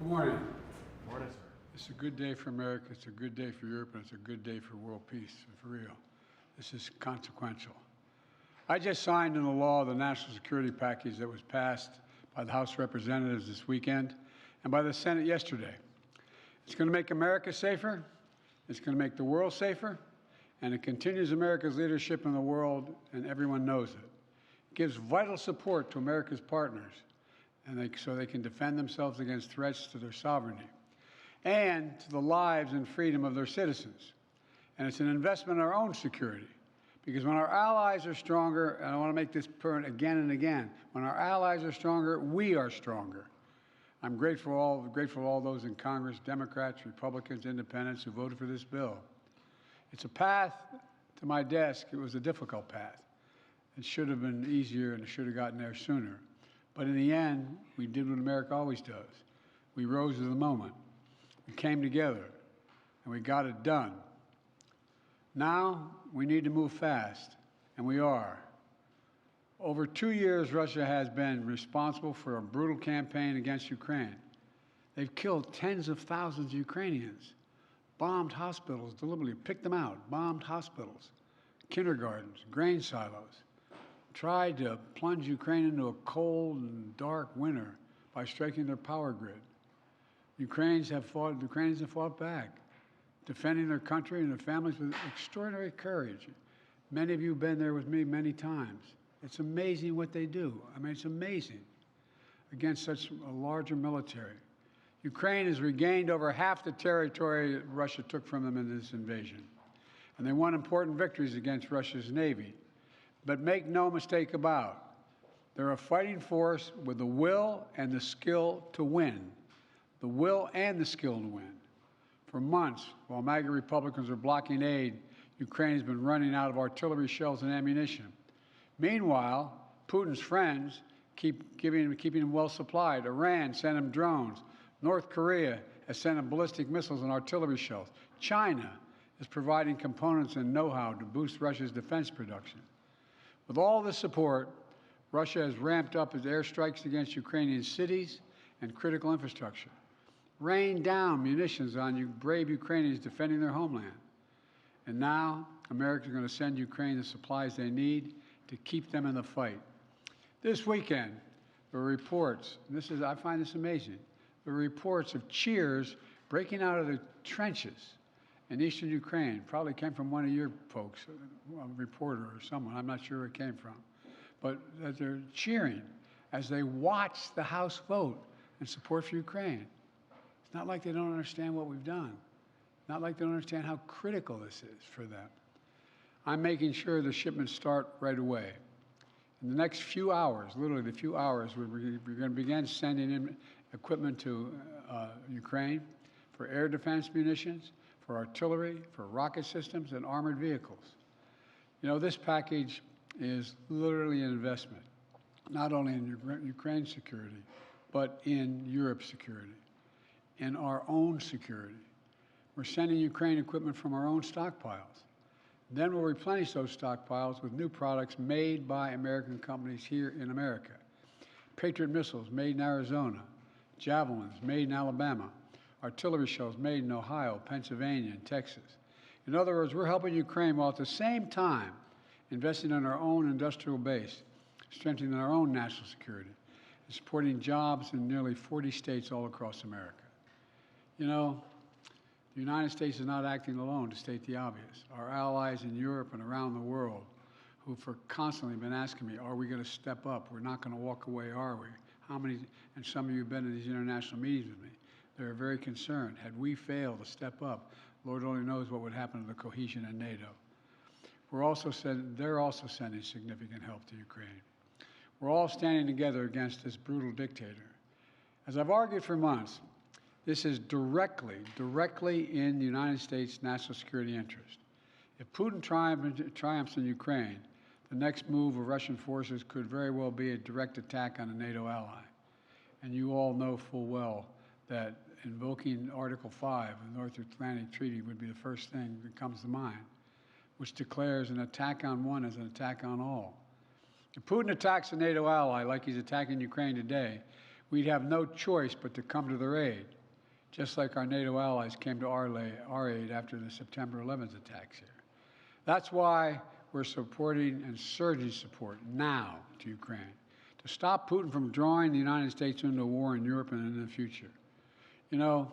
Good morning. Good morning, sir. It's a good day for America, it's a good day for Europe, and it's a good day for world peace, for real. This is consequential. I just signed into law the national security package that was passed by the House of Representatives this weekend and by the Senate yesterday. It's going to make America safer, it's going to make the world safer, and it continues America's leadership in the world, and everyone knows it. It gives vital support to America's partners, and so they can defend themselves against threats to their sovereignty and to the lives and freedom of their citizens. And it's an investment in our own security, because when our allies are stronger, and I want to make this point again and again, when our allies are stronger, we are stronger. I'm grateful to all those in Congress, Democrats, Republicans, Independents, who voted for this bill. It's a path to my desk. It was a difficult path. It should have been easier, and it should have gotten there sooner. But in the end, we did what America always does. We rose to the moment. We came together, and we got it done. Now, we need to move fast, and we are. Over 2 years, Russia has been responsible for a brutal campaign against Ukraine. They've killed tens of thousands of Ukrainians, bombed hospitals, deliberately picked them out, bombed hospitals, kindergartens, grain silos, tried to plunge Ukraine into a cold and dark winter by striking their power grid. Ukrainians have fought back, defending their country and their families with extraordinary courage. Many of you have been there with me many times. It's amazing what they do. I mean, it's amazing against such a larger military. Ukraine has regained over half the territory that Russia took from them in this invasion. And they won important victories against Russia's Navy. But make no mistake about it, they're a fighting force with the will and the skill to win. The will and the skill to win. For months, while MAGA Republicans are blocking aid, Ukraine has been running out of artillery shells and ammunition. Meanwhile, Putin's friends keep keeping them well supplied. Iran sent him drones. North Korea has sent him ballistic missiles and artillery shells. China is providing components and know-how to boost Russia's defense production. With all this support, Russia has ramped up its airstrikes against Ukrainian cities and critical infrastructure, rained down munitions on brave Ukrainians defending their homeland. And now, America is going to send Ukraine the supplies they need to keep them in the fight. This weekend, there were reports, and I find this amazing, there were reports of cheers breaking out of the trenches in eastern Ukraine. Probably came from one of your folks, a reporter or someone, I'm not sure where it came from. But that they're cheering as they watch the House vote in support for Ukraine. It's not like they don't understand what we've done. Not like they don't understand how critical this is for them. I'm making sure the shipments start right away. In the next few hours, literally the few hours, we're going to begin sending in equipment to Ukraine for air defense munitions, for artillery, for rocket systems, and armored vehicles. You know, this package is literally an investment, not only in Ukraine's security, but in Europe's security, in our own security. We're sending Ukraine equipment from our own stockpiles. Then we'll replenish those stockpiles with new products made by American companies here in America. Patriot missiles made in Arizona, Javelins made in Alabama, artillery shells made in Ohio, Pennsylvania, and Texas. In other words, we're helping Ukraine while at the same time investing in our own industrial base, strengthening our own national security, and supporting jobs in nearly 40 states all across America. You know, the United States is not acting alone, to state the obvious. Our allies in Europe and around the world who've constantly been asking me, are we going to step up? We're not going to walk away, are we? How many, and some of you have been in these international meetings with me, they're very concerned. Had we failed to step up, Lord only knows what would happen to the cohesion in NATO. They're also sending significant help to Ukraine. We're all standing together against this brutal dictator. As I've argued for months, this is directly in the United States' national security interest. If Putin triumphs in Ukraine, the next move of Russian forces could very well be a direct attack on a NATO ally. And you all know full well that invoking Article 5 of the North Atlantic Treaty would be the first thing that comes to mind, which declares an attack on one as an attack on all. If Putin attacks a NATO ally like he's attacking Ukraine today, we'd have no choice but to come to their aid, just like our NATO allies came to our aid after the September 11th attacks here. That's why we're supporting and surging support now to Ukraine, to stop Putin from drawing the United States into a war in Europe and in the future. You know,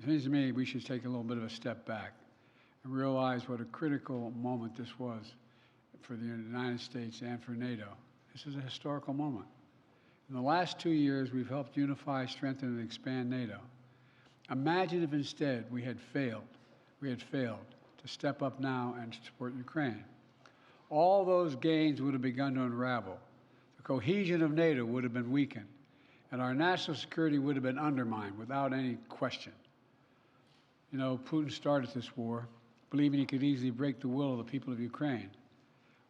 it seems to me we should take a little bit of a step back and realize what a critical moment this was for the United States and for NATO. This is a historical moment. In the last 2 years, we've helped unify, strengthen, and expand NATO. Imagine if instead we had failed to step up now and support Ukraine. All those gains would have begun to unravel. The cohesion of NATO would have been weakened, and our national security would have been undermined without any question. You know, Putin started this war believing he could easily break the will of the people of Ukraine.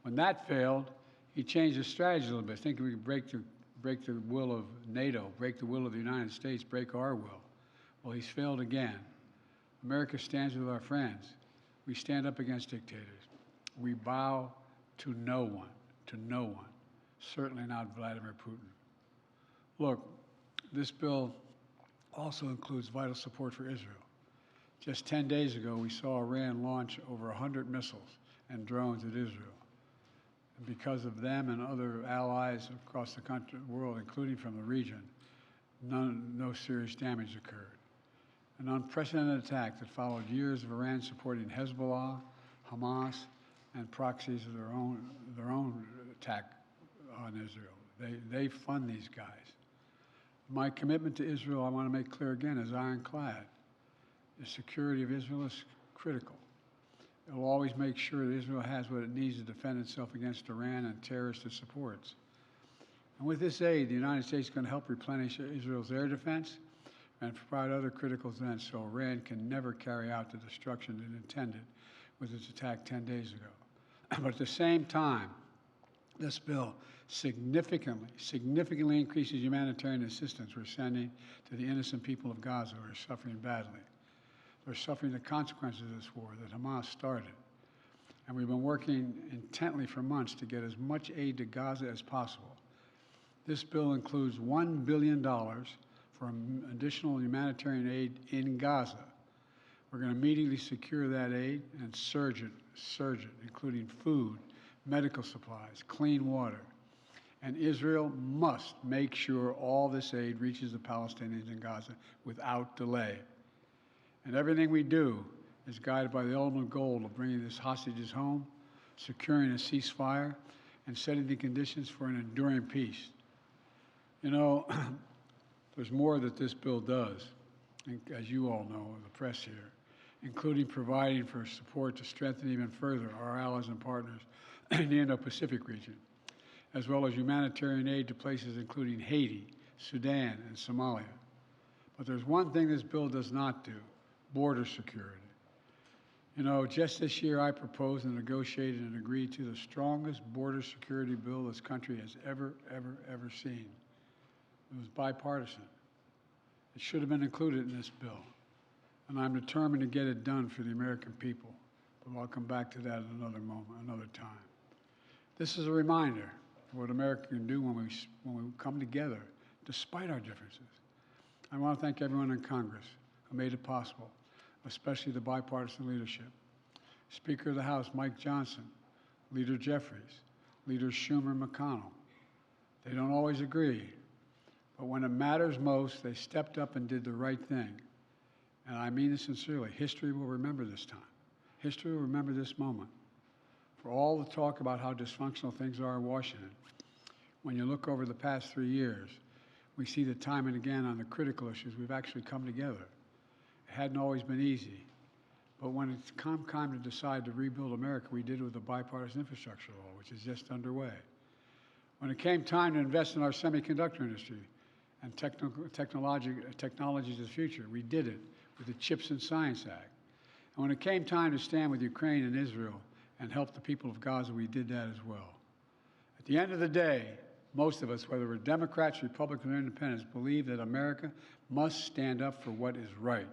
When that failed, he changed his strategy a little bit, thinking we could break the will of NATO, break the will of the United States, break our will. Well, he's failed again. America stands with our friends. We stand up against dictators. We bow to no one, certainly not Vladimir Putin. Look, this bill also includes vital support for Israel. Just 10 days ago, we saw Iran launch over 100 missiles and drones at Israel. And because of them and other allies across the world, including from the region, no serious damage occurred. An unprecedented attack that followed years of Iran supporting Hezbollah, Hamas, and proxies of their own attack on Israel. They fund these guys. My commitment to Israel, I want to make clear again, is ironclad. The security of Israel is critical. It will always make sure that Israel has what it needs to defend itself against Iran and terrorists it supports. And with this aid, the United States is going to help replenish Israel's air defense and provide other critical defense so Iran can never carry out the destruction it intended with its attack 10 days ago. But at the same time, this bill significantly increases humanitarian assistance we're sending to the innocent people of Gaza who are suffering badly. They're suffering the consequences of this war that Hamas started. And we've been working intently for months to get as much aid to Gaza as possible. This bill includes $1 billion for additional humanitarian aid in Gaza. We're going to immediately secure that aid and surge it, including food, medical supplies, clean water. And Israel must make sure all this aid reaches the Palestinians in Gaza without delay. And everything we do is guided by the ultimate goal of bringing these hostages home, securing a ceasefire, and setting the conditions for an enduring peace. You know, there's more that this bill does, as you all know, the press here, including providing for support to strengthen even further our allies and partners in the Indo-Pacific region, as well as humanitarian aid to places including Haiti, Sudan, and Somalia. But there's one thing this bill does not do: border security. You know, just this year I proposed and negotiated and agreed to the strongest border security bill this country has ever seen. It was bipartisan. It should have been included in this bill. And I'm determined to get it done for the American people. But I'll come back to that at another moment, another time. This is a reminder of what America can do when we come together, despite our differences. I want to thank everyone in Congress who made it possible, especially the bipartisan leadership. Speaker of the House, Mike Johnson, Leader Jeffries, Leaders Schumer and McConnell. They don't always agree, but when it matters most, they stepped up and did the right thing. And I mean this sincerely. History will remember this time. History will remember this moment. For all the talk about how dysfunctional things are in Washington, when you look over the past 3 years, we see that time and again on the critical issues, we've actually come together. It hadn't always been easy. But when it's come time to decide to rebuild America, we did it with the bipartisan infrastructure law, which is just underway. When it came time to invest in our semiconductor industry and technologies of the future, we did it with the Chips and Science Act. And when it came time to stand with Ukraine and Israel and help the people of Gaza, we did that as well. At the end of the day, most of us, whether we're Democrats, Republicans, or Independents, believe that America must stand up for what is right.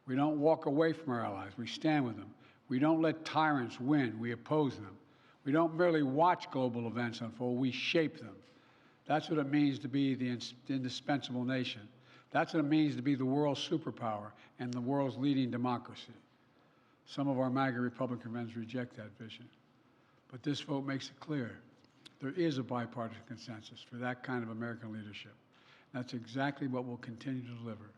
We don't walk away from our allies. We stand with them. We don't let tyrants win. We oppose them. We don't merely watch global events unfold. We shape them. That's what it means to be the indispensable nation. That's what it means to be the world's superpower and the world's leading democracy. Some of our MAGA Republican friends reject that vision. But this vote makes it clear there is a bipartisan consensus for that kind of American leadership. That's exactly what we'll continue to deliver.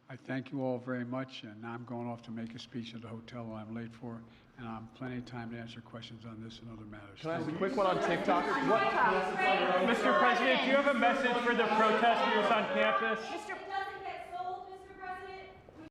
I thank you all very much, and now I'm going off to make a speech at the hotel I'm late for, and I have plenty of time to answer questions on this and other matters. Can I ask a quick one on TikTok? Mr. President, do you have a message for the protesters on campus?